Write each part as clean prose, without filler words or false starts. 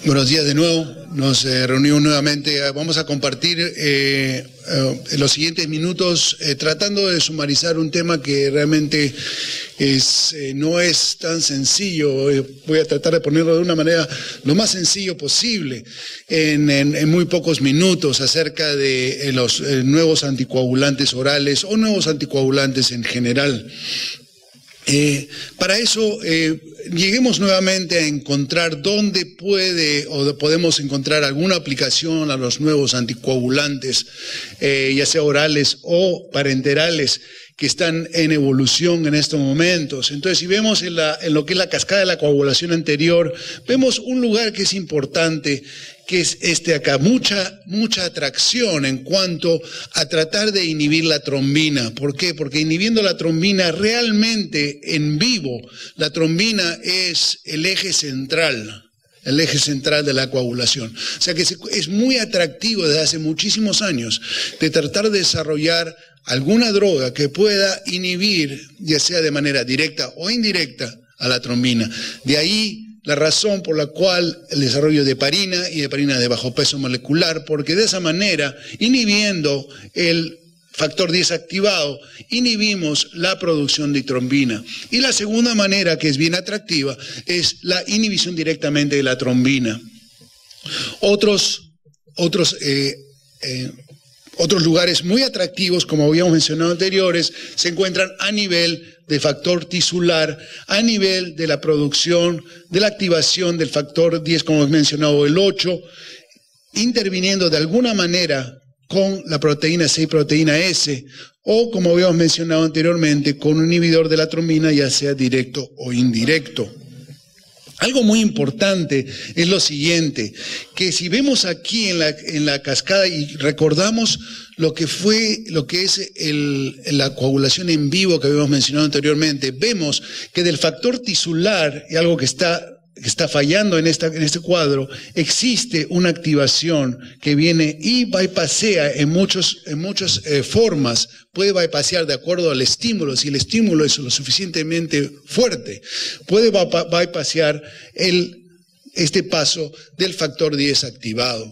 Buenos días de nuevo, nos reunimos nuevamente. Vamos a compartir en los siguientes minutos tratando de sumarizar un tema que realmente no es tan sencillo. Voy a tratar de ponerlo de una manera lo más sencillo posible en muy pocos minutos acerca de los nuevos anticoagulantes orales o nuevos anticoagulantes en general. Para eso lleguemos nuevamente a encontrar dónde podemos encontrar alguna aplicación a los nuevos anticoagulantes, ya sea orales o parenterales, que están en evolución en estos momentos. Entonces, si vemos en lo que es la cascada de la coagulación anterior, vemos un lugar que es importante, que es este acá, mucha atracción en cuanto a tratar de inhibir la trombina. ¿Por qué? Porque inhibiendo la trombina realmente en vivo, la trombina es el eje central de la coagulación. O sea que es muy atractivo desde hace muchísimos años de tratar de desarrollar alguna droga que pueda inhibir, ya sea de manera directa o indirecta, a la trombina. De ahí la razón por la cual el desarrollo de heparina y heparina de bajo peso molecular, porque de esa manera, inhibiendo el factor 10 activado, inhibimos la producción de trombina. Y la segunda manera, que es bien atractiva, es la inhibición directamente de la trombina. Otros lugares muy atractivos, como habíamos mencionado anteriores, se encuentran a nivel de factor tisular, a nivel de la producción, de la activación del factor 10, como hemos mencionado, el 8, interviniendo de alguna manera con la proteína C y proteína S, o como habíamos mencionado anteriormente, con un inhibidor de la trombina, ya sea directo o indirecto. Algo muy importante es lo siguiente, que si vemos aquí en la cascada y recordamos lo que es la coagulación en vivo que habíamos mencionado anteriormente, vemos que del factor tisular, y algo que está fallando en este cuadro, existe una activación que viene y bypassea en muchas formas. Puede bypassear de acuerdo al estímulo. Si el estímulo es lo suficientemente fuerte, puede bypassear este paso del factor 10 activado.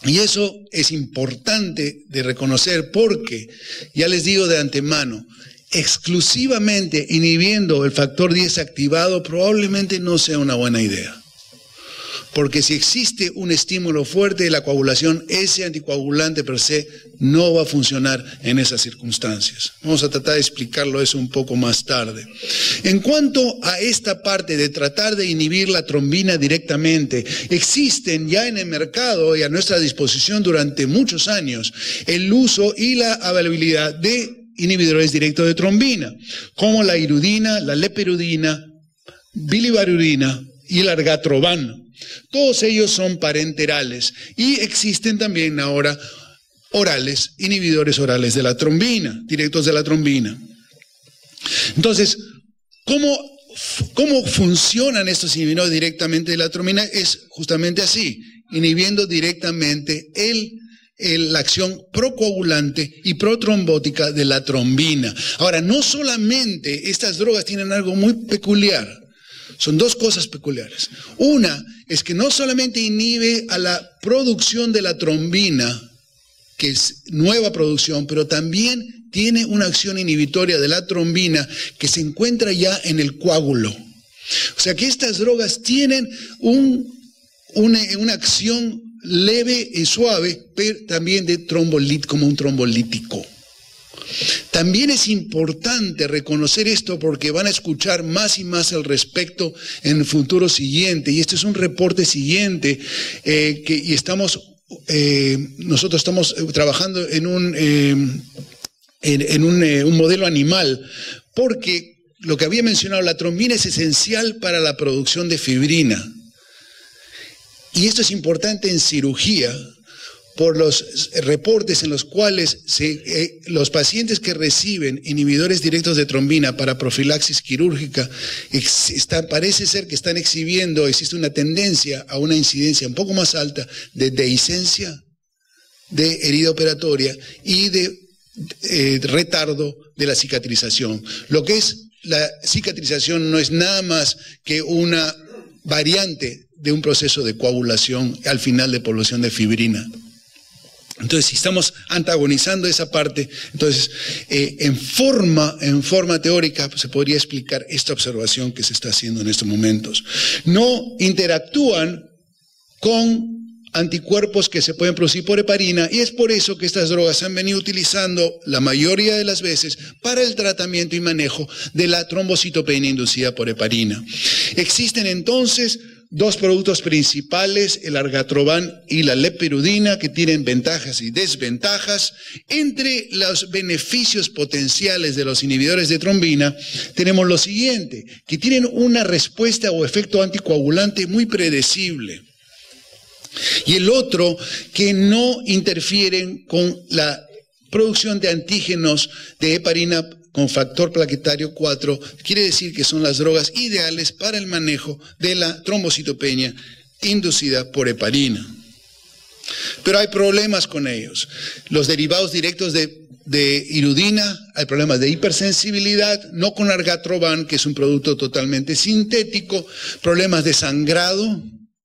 Y eso es importante de reconocer porque, ya les digo de antemano, exclusivamente inhibiendo el factor 10 activado probablemente no sea una buena idea. Porque si existe un estímulo fuerte de la coagulación, ese anticoagulante per se no va a funcionar en esas circunstancias. Vamos a tratar de explicarlo eso un poco más tarde. En cuanto a esta parte de tratar de inhibir la trombina directamente, existen ya en el mercado y a nuestra disposición durante muchos años el uso y la availabilidad de inhibidores directos de trombina, como la irudina, la lepirudina, bilivarudina y el argatroban. Todos ellos son parenterales y existen también ahora orales, inhibidores orales de la trombina, directos de la trombina. Entonces, ¿cómo funcionan estos inhibidores directamente de la trombina? Es justamente así, inhibiendo directamente la acción procoagulante y protrombótica de la trombina. Ahora, no solamente estas drogas tienen algo muy peculiar, son dos cosas peculiares. Una es que no solamente inhibe a la producción de la trombina, que es nueva producción, pero también tiene una acción inhibitoria de la trombina que se encuentra ya en el coágulo. O sea que estas drogas tienen una acción leve y suave, pero también como un trombolítico. También es importante reconocer esto porque van a escuchar más y más al respecto en el futuro siguiente. Y este es un reporte siguiente nosotros estamos trabajando en un modelo animal porque lo que había mencionado, la trombina es esencial para la producción de fibrina. Y esto es importante en cirugía por los reportes en los cuales los pacientes que reciben inhibidores directos de trombina para profilaxis quirúrgica parece ser que están exhibiendo, existe una tendencia a una incidencia un poco más alta de dehiscencia, de herida operatoria y de retardo de la cicatrización. Lo que es la cicatrización no es nada más que una variante de un proceso de coagulación al final de población de fibrina. Entonces, si estamos antagonizando esa parte, entonces en forma teórica se podría explicar esta observación que se está haciendo en estos momentos. No interactúan con anticuerpos que se pueden producir por heparina y es por eso que estas drogas se han venido utilizando la mayoría de las veces para el tratamiento y manejo de la trombocitopenia inducida por heparina. Existen entonces dos productos principales, el argatroban y la lepirudina, que tienen ventajas y desventajas. Entre los beneficios potenciales de los inhibidores de trombina, tenemos lo siguiente, que tienen una respuesta o efecto anticoagulante muy predecible. Y el otro, que no interfieren con la producción de antígenos de heparina con factor plaquetario 4, quiere decir que son las drogas ideales para el manejo de la trombocitopenia inducida por heparina. Pero hay problemas con ellos. Los derivados directos de irudina, hay problemas de hipersensibilidad, no con argatroban, que es un producto totalmente sintético, problemas de sangrado,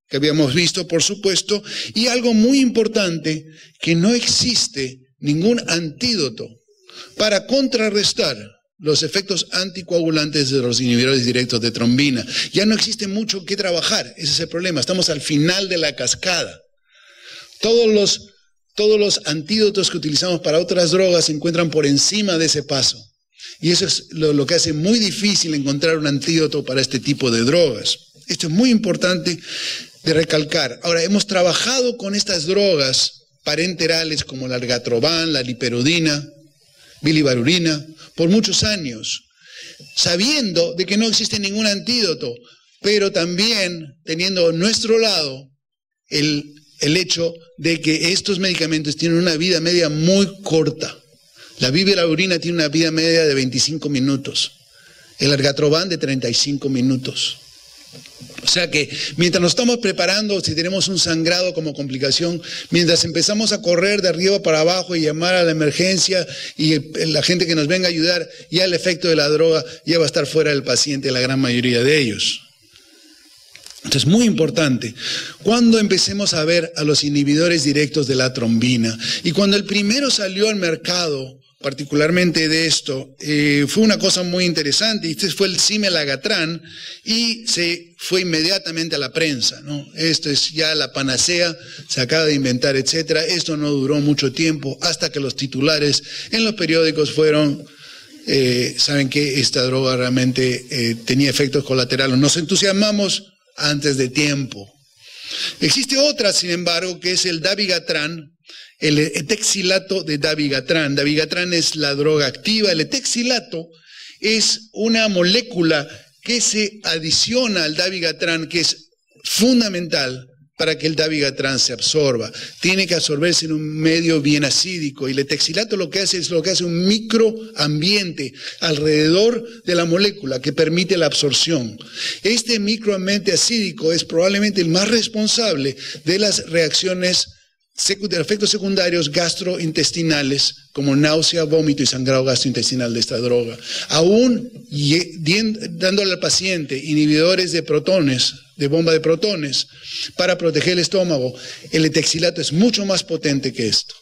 que habíamos visto, por supuesto, y algo muy importante, que no existe ningún antídoto para contrarrestar los efectos anticoagulantes de los inhibidores directos de trombina. Ya no existe mucho que trabajar, ese es el problema, estamos al final de la cascada. Todos los antídotos que utilizamos para otras drogas se encuentran por encima de ese paso. Y eso es lo que hace muy difícil encontrar un antídoto para este tipo de drogas. Esto es muy importante de recalcar. Ahora, hemos trabajado con estas drogas parenterales como la argatroban, la liperudina, bilivarurina, por muchos años, sabiendo de que no existe ningún antídoto, pero también teniendo a nuestro lado el hecho de que estos medicamentos tienen una vida media muy corta. La bilivarurina tiene una vida media de 25 minutos, el argatroban de 35 minutos. O sea que mientras nos estamos preparando, si tenemos un sangrado como complicación, mientras empezamos a correr de arriba para abajo y llamar a la emergencia y la gente que nos venga a ayudar, ya el efecto de la droga ya va a estar fuera del paciente, la gran mayoría de ellos. Entonces, muy importante, cuando empecemos a ver a los inhibidores directos de la trombina, y cuando el primero salió al mercado, particularmente de esto, fue una cosa muy interesante, y este fue el cimelagatrán, y se fue inmediatamente a la prensa, ¿no? Esto es ya la panacea, se acaba de inventar, etcétera. Esto no duró mucho tiempo, hasta que los titulares en los periódicos fueron, saben que esta droga realmente tenía efectos colaterales. Nos entusiasmamos antes de tiempo. Existe otra, sin embargo, que es el dabigatran, el etexilato de dabigatran. Dabigatran es la droga activa. El etexilato es una molécula que se adiciona al dabigatran, que es fundamental para que el dabigatran se absorba. Tiene que absorberse en un medio bien acídico, y el etexilato lo que hace es un microambiente alrededor de la molécula que permite la absorción. Este microambiente acídico es probablemente el más responsable de las reacciones efectos secundarios gastrointestinales como náusea, vómito y sangrado gastrointestinal de esta droga. Aún dándole al paciente inhibidores de protones, de bomba de protones, para proteger el estómago, el etexilato es mucho más potente que esto.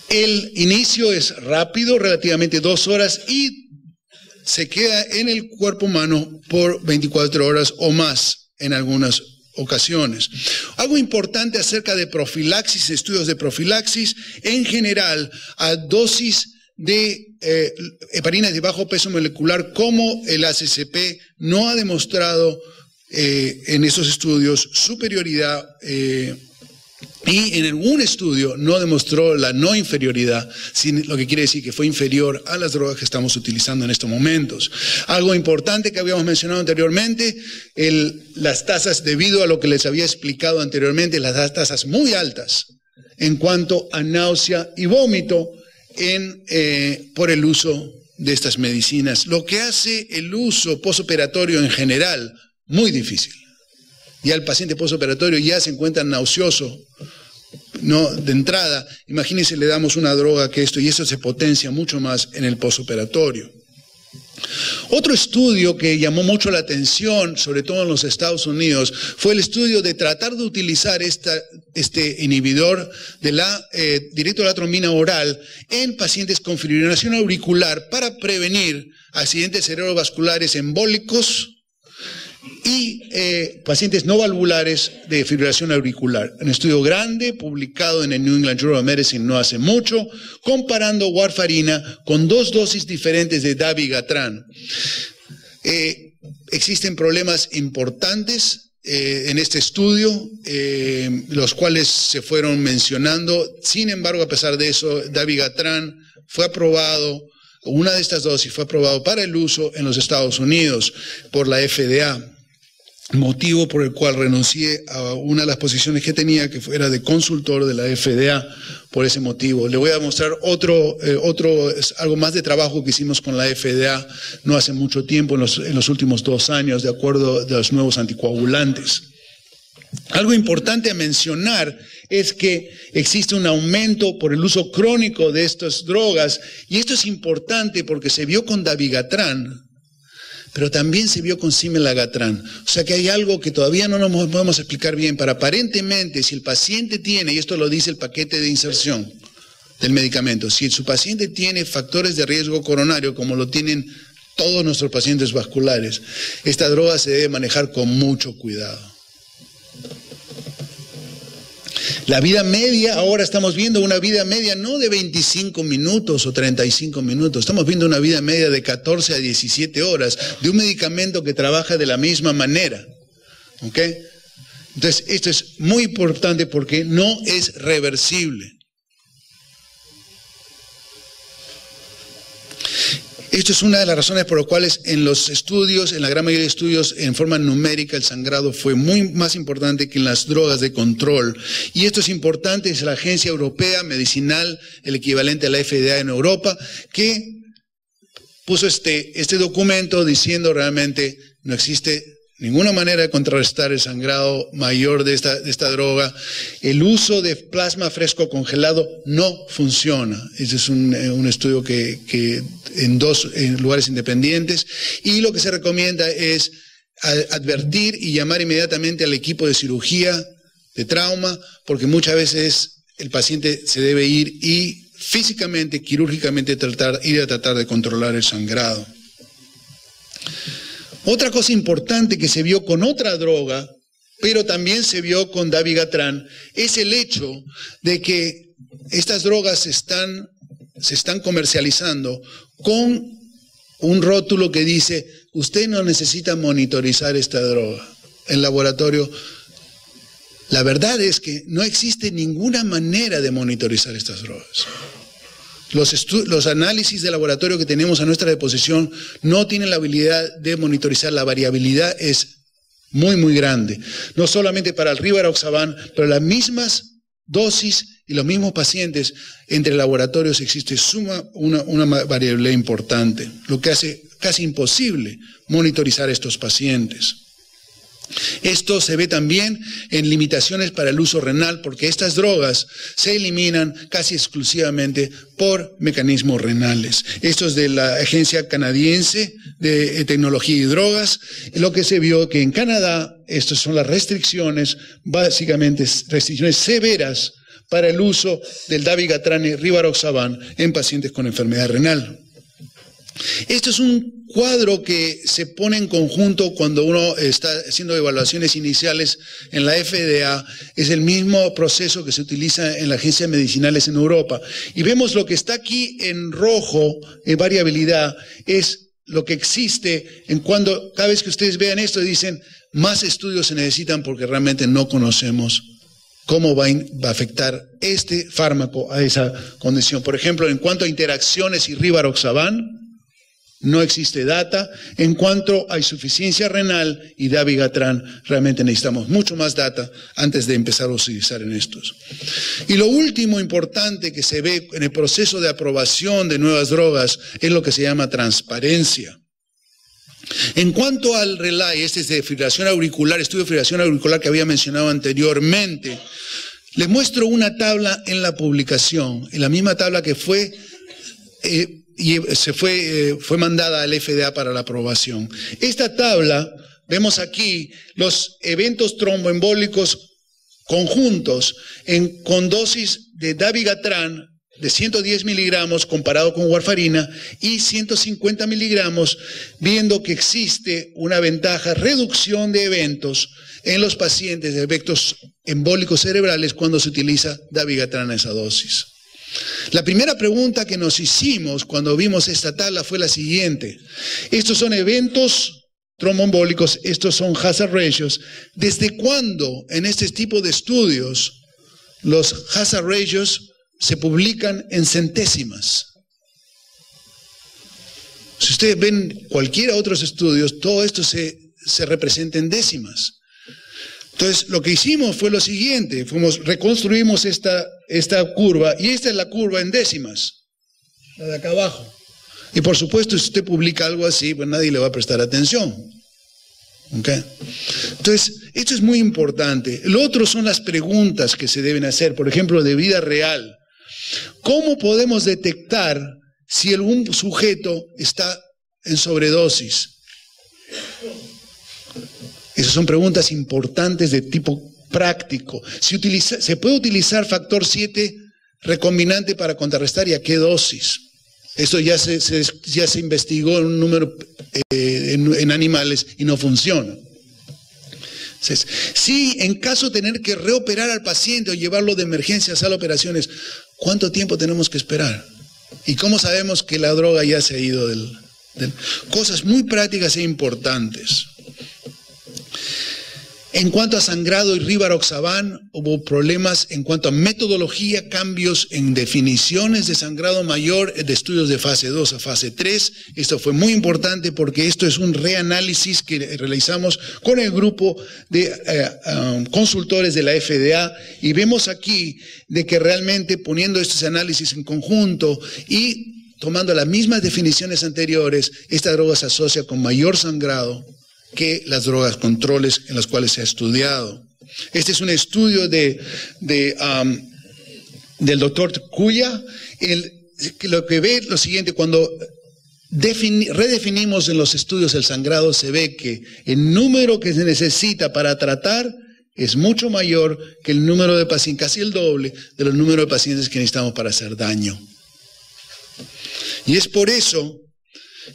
El inicio es rápido, relativamente 2 horas, y se queda en el cuerpo humano por 24 horas o más en algunas ocasiones. Algo importante acerca de profilaxis, estudios de profilaxis, en general, a dosis de heparinas de bajo peso molecular como el ACCP no ha demostrado en esos estudios superioridad Y en algún estudio no demostró la no inferioridad, lo que quiere decir que fue inferior a las drogas que estamos utilizando en estos momentos. Algo importante que habíamos mencionado anteriormente, las tasas, debido a lo que les había explicado anteriormente, las tasas muy altas en cuanto a náusea y vómito por el uso de estas medicinas, lo que hace el uso postoperatorio en general muy difícil. Ya el paciente postoperatorio ya se encuentra nauseoso, ¿no? De entrada, imagínense, le damos una droga que y eso se potencia mucho más en el postoperatorio. Otro estudio que llamó mucho la atención, sobre todo en los Estados Unidos, fue el estudio de tratar de utilizar este inhibidor de la directo de la trombina oral en pacientes con fibrilación auricular para prevenir accidentes cerebrovasculares embólicos y pacientes no valvulares de fibrilación auricular. Un estudio grande publicado en el New England Journal of Medicine no hace mucho, comparando warfarina con 2 dosis diferentes de dabigatran. Existen problemas importantes en este estudio, los cuales se fueron mencionando. Sin embargo, a pesar de eso, dabigatran fue aprobado. Una de estas dosis fue aprobado para el uso en los Estados Unidos por la FDA, motivo por el cual renuncié a una de las posiciones que tenía, que era de consultor de la FDA, por ese motivo. Le voy a mostrar algo más de trabajo que hicimos con la FDA no hace mucho tiempo, en los últimos 2 años, de acuerdo a los nuevos anticoagulantes. Algo importante a mencionar es que existe un aumento por el uso crónico de estas drogas, y esto es importante porque se vio con dabigatran, pero también se vio con cimelangatran. O sea que hay algo que todavía no nos podemos explicar bien, pero aparentemente si el paciente tiene, y esto lo dice el paquete de inserción del medicamento, si su paciente tiene factores de riesgo coronario, como lo tienen todos nuestros pacientes vasculares, esta droga se debe manejar con mucho cuidado. La vida media, ahora estamos viendo una vida media no de 25 minutos o 35 minutos, estamos viendo una vida media de 14 a 17 horas de un medicamento que trabaja de la misma manera. ¿Ok? Entonces, esto es muy importante porque no es reversible. Esto es una de las razones por las cuales en los estudios, en la gran mayoría de estudios, en forma numérica, el sangrado fue muy más importante que en las drogas de control. Y esto es importante, es la Agencia Europea Medicinal, el equivalente a la FDA en Europa, que puso este documento diciendo realmente no existe ninguna manera de contrarrestar el sangrado mayor de esta droga. El uso de plasma fresco congelado no funciona. Ese es un estudio que en 2 lugares independientes. Y lo que se recomienda es advertir y llamar inmediatamente al equipo de cirugía, de trauma, porque muchas veces el paciente se debe ir y físicamente, quirúrgicamente ir a tratar de controlar el sangrado. Otra cosa importante que se vio con otra droga, pero también se vio con dabigatran, es el hecho de que estas drogas se están comercializando con un rótulo que dice, usted no necesita monitorizar esta droga en laboratorio. La verdad es que no existe ninguna manera de monitorizar estas drogas. Los análisis de laboratorio que tenemos a nuestra disposición no tienen la habilidad de monitorizar. La variabilidad es muy, muy grande. No solamente para el rivaroxaban, pero las mismas dosis y los mismos pacientes entre laboratorios existe una variabilidad importante, lo que hace casi imposible monitorizar estos pacientes. Esto se ve también en limitaciones para el uso renal, porque estas drogas se eliminan casi exclusivamente por mecanismos renales. Esto es de la Agencia Canadiense de Tecnología y Drogas. Lo que se vio que en Canadá, estas son las restricciones, básicamente restricciones severas para el uso del dabigatran y rivaroxaban en pacientes con enfermedad renal. Esto es un cuadro que se pone en conjunto cuando uno está haciendo evaluaciones iniciales en la FDA. Es el mismo proceso que se utiliza en la Agencia de Medicinales en Europa. Y vemos lo que está aquí en rojo, en variabilidad, es lo que existe en cuando cada vez que ustedes vean esto dicen, más estudios se necesitan porque realmente no conocemos cómo va a afectar este fármaco a esa condición. Por ejemplo, en cuanto a interacciones y rivaroxaban, no existe data. En cuanto a insuficiencia renal y dabigatran, realmente necesitamos mucho más data antes de empezar a utilizar en estos. Y lo último importante que se ve en el proceso de aprobación de nuevas drogas es lo que se llama transparencia. En cuanto al RELAI, este es de fibrilación auricular, estudio de fibrilación auricular que había mencionado anteriormente, les muestro una tabla en la publicación, en la misma tabla que fue mandada al FDA para la aprobación. Esta tabla, vemos aquí los eventos tromboembólicos conjuntos con dosis de dabigatran de 110 miligramos comparado con warfarina y 150 miligramos, viendo que existe una ventaja, reducción de eventos en los pacientes de efectos embólicos cerebrales cuando se utiliza dabigatran a esa dosis. La primera pregunta que nos hicimos cuando vimos esta tabla fue la siguiente. Estos son eventos tromboembólicos, estos son hazard ratios. ¿Desde cuándo en este tipo de estudios los hazard ratios se publican en centésimas? Si ustedes ven cualquiera otros estudios, todo esto se representa en décimas. Entonces, lo que hicimos fue lo siguiente, reconstruimos esta curva, y esta es la curva en décimas, la de acá abajo. Y por supuesto, si usted publica algo así, pues nadie le va a prestar atención. ¿Okay? Entonces, esto es muy importante. Lo otro son las preguntas que se deben hacer, por ejemplo, de vida real. ¿Cómo podemos detectar si algún sujeto está en sobredosis? Esas son preguntas importantes de tipo práctico. ¿Se puede utilizar factor 7 recombinante para contrarrestar y a qué dosis? Esto ya se investigó en un número en animales y no funciona. Entonces, si en caso de tener que reoperar al paciente o llevarlo de emergencia a sala de operaciones, ¿cuánto tiempo tenemos que esperar? ¿Y cómo sabemos que la droga ya se ha ido cosas muy prácticas e importantes? En cuanto a sangrado y rivaroxaban, hubo problemas en cuanto a metodología, cambios en definiciones de sangrado mayor de estudios de fase 2 a fase 3. Esto fue muy importante porque esto es un reanálisis que realizamos con el grupo de consultores de la FDA y vemos aquí de que realmente poniendo estos análisis en conjunto y tomando las mismas definiciones anteriores, esta droga se asocia con mayor sangrado que las drogas controles en las cuales se ha estudiado. Este es un estudio del doctor Cuya. Lo que ve es lo siguiente, cuando redefinimos en los estudios el sangrado, se ve que el número que se necesita para tratar es mucho mayor que el número de pacientes, casi el doble de los números de pacientes que necesitamos para hacer daño. Y es por eso,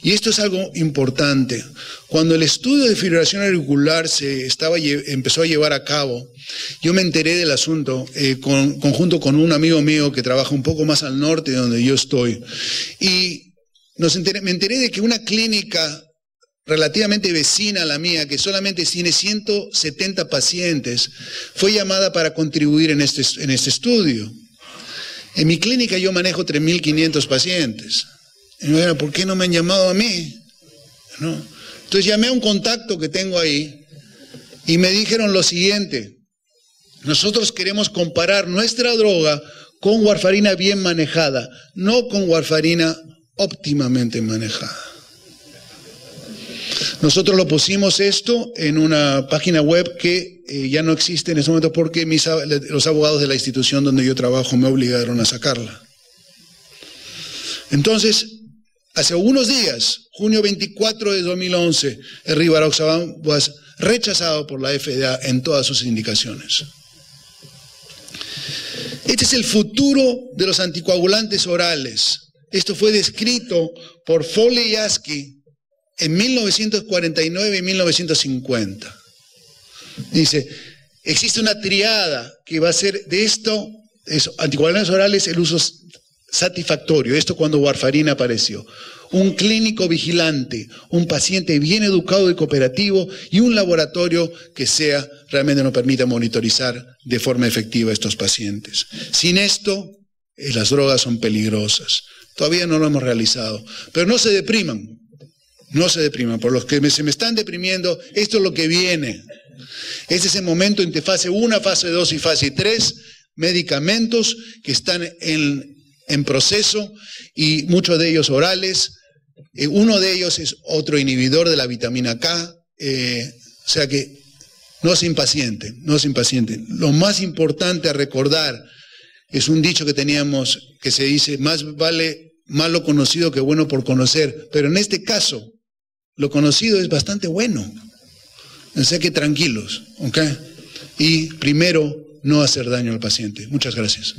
y esto es algo importante, cuando el estudio de fibrilación auricular empezó a llevar a cabo, yo me enteré del asunto conjunto con un amigo mío que trabaja un poco más al norte de donde yo estoy. Y me enteré de que una clínica relativamente vecina a la mía, que solamente tiene 170 pacientes, fue llamada para contribuir en este estudio. En mi clínica yo manejo 3.500 pacientes. Y me dijeron, ¿por qué no me han llamado a mí? ¿No? Entonces llamé a un contacto que tengo ahí y me dijeron lo siguiente: nosotros queremos comparar nuestra droga con warfarina bien manejada, no con warfarina óptimamente manejada. Nosotros lo pusimos esto en una página web que ya no existe en este momento porque los abogados de la institución donde yo trabajo me obligaron a sacarla. Entonces, hace unos días, junio 24 de 2011, el rivaroxaban fue rechazado por la FDA en todas sus indicaciones. Este es el futuro de los anticoagulantes orales. Esto fue descrito por Foley y Askey en 1949 y 1950. Dice, existe una triada que va a ser de esto, anticoagulantes orales, el uso satisfactorio, esto cuando warfarina apareció, un clínico vigilante, un paciente bien educado y cooperativo y un laboratorio que realmente nos permita monitorizar de forma efectiva a estos pacientes. Sin esto, las drogas son peligrosas. Todavía no lo hemos realizado, pero no se depriman, por los que se me están deprimiendo, esto es lo que viene. Este es el momento entre fase 1, fase 2 y fase 3, medicamentos que están en proceso y muchos de ellos orales. Uno de ellos es otro inhibidor de la vitamina K, o sea que no se impacienten. Lo más importante a recordar es un dicho que teníamos que se dice, más vale malo conocido que bueno por conocer, pero en este caso lo conocido es bastante bueno, o sea que tranquilos, ¿ok? Y primero, no hacer daño al paciente. Muchas gracias.